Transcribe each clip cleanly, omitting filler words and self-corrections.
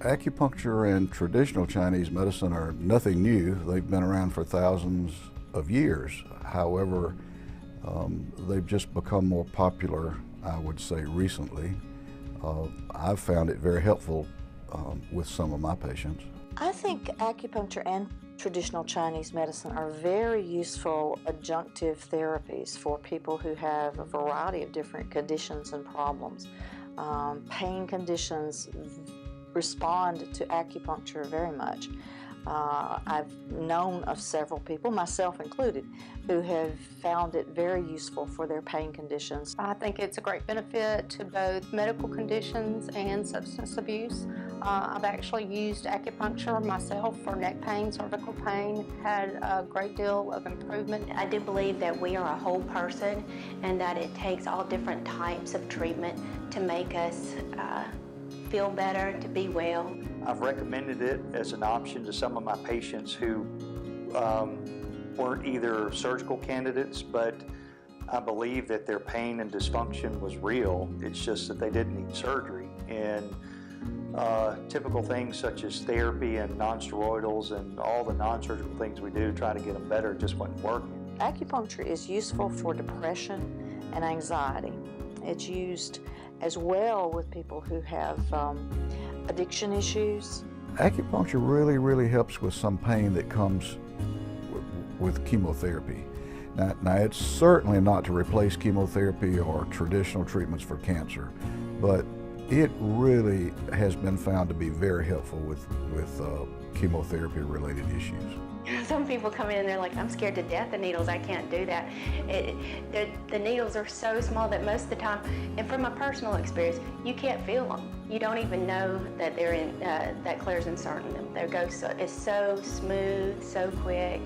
Acupuncture and traditional Chinese medicine are nothing new. They've been around for thousands of years. However, they've just become more popular, I would say, recently. I've found it very helpful with some of my patients. I think acupuncture and traditional Chinese medicine are very useful adjunctive therapies for people who have a variety of different conditions and problems. Pain conditions respond to acupuncture very much. I've known of several people, myself included, who have found it very useful for their pain conditions. I think it's a great benefit to both medical conditions and substance abuse. I've actually used acupuncture myself for neck pain, cervical pain, had a great deal of improvement. I do believe that we are a whole person and that it takes all different types of treatment to make us feel better, to be well. I've recommended it as an option to some of my patients who weren't either surgical candidates, but I believe that their pain and dysfunction was real. It's just that they didn't need surgery. And typical things such as therapy and non-steroidals and all the non-surgical things we do to try to get them better just wasn't working. Acupuncture is useful for depression and anxiety. It's used as well with people who have addiction issues. Acupuncture really helps with some pain that comes with chemotherapy. Now it's certainly not to replace chemotherapy or traditional treatments for cancer, but it really has been found to be very helpful with chemotherapy related issues. Some people come in and they're like, I'm scared to death of needles, I can't do that. The needles are so small that most of the time, and from my personal experience, you can't feel them. You don't even know that they're in, that Clare's inserting them. It's so smooth, so quick.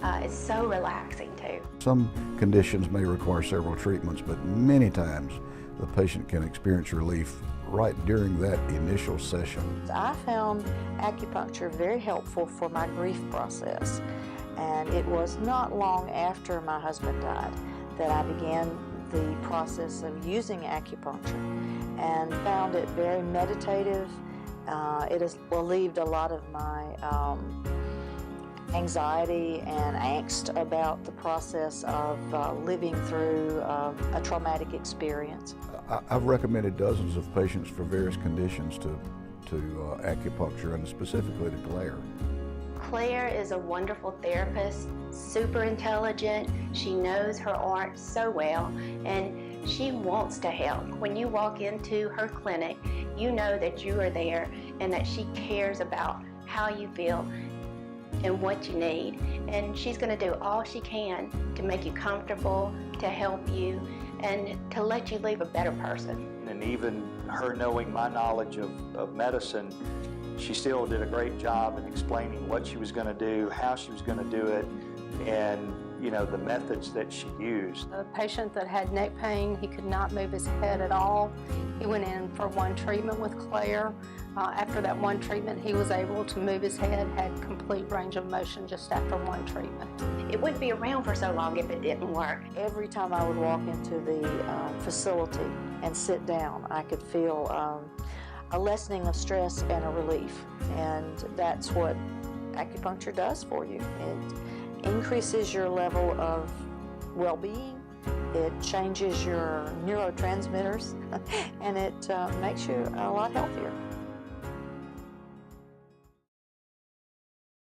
It's so relaxing too. Some conditions may require several treatments, but many times the patient can experience relief right during that initial session. I found acupuncture very helpful for my grief process, and it was not long after my husband died that I began the process of using acupuncture and found it very meditative. It has relieved a lot of my anxiety and angst about the process of living through a traumatic experience. I've recommended dozens of patients for various conditions to acupuncture, and specifically to Clare. Clare is a wonderful therapist, super intelligent. She knows her art so well, and she wants to help. When you walk into her clinic, you know that you are there and that she cares about how you feel and what you need. And she's going to do all she can to make you comfortable, to help you, and to let you leave a better person. And even her knowing my knowledge of medicine, she still did a great job in explaining what she was going to do, how she was going to do it, and the methods that she used. A patient that had neck pain, he could not move his head at all. He went in for one treatment with Clare. After that one treatment, he was able to move his head, had complete range of motion just after one treatment. It wouldn't be around for so long if it didn't work. Every time I would walk into the facility and sit down, I could feel a lessening of stress and a relief. And that's what acupuncture does for you. It increases your level of well-being, it changes your neurotransmitters, and it makes you a lot healthier.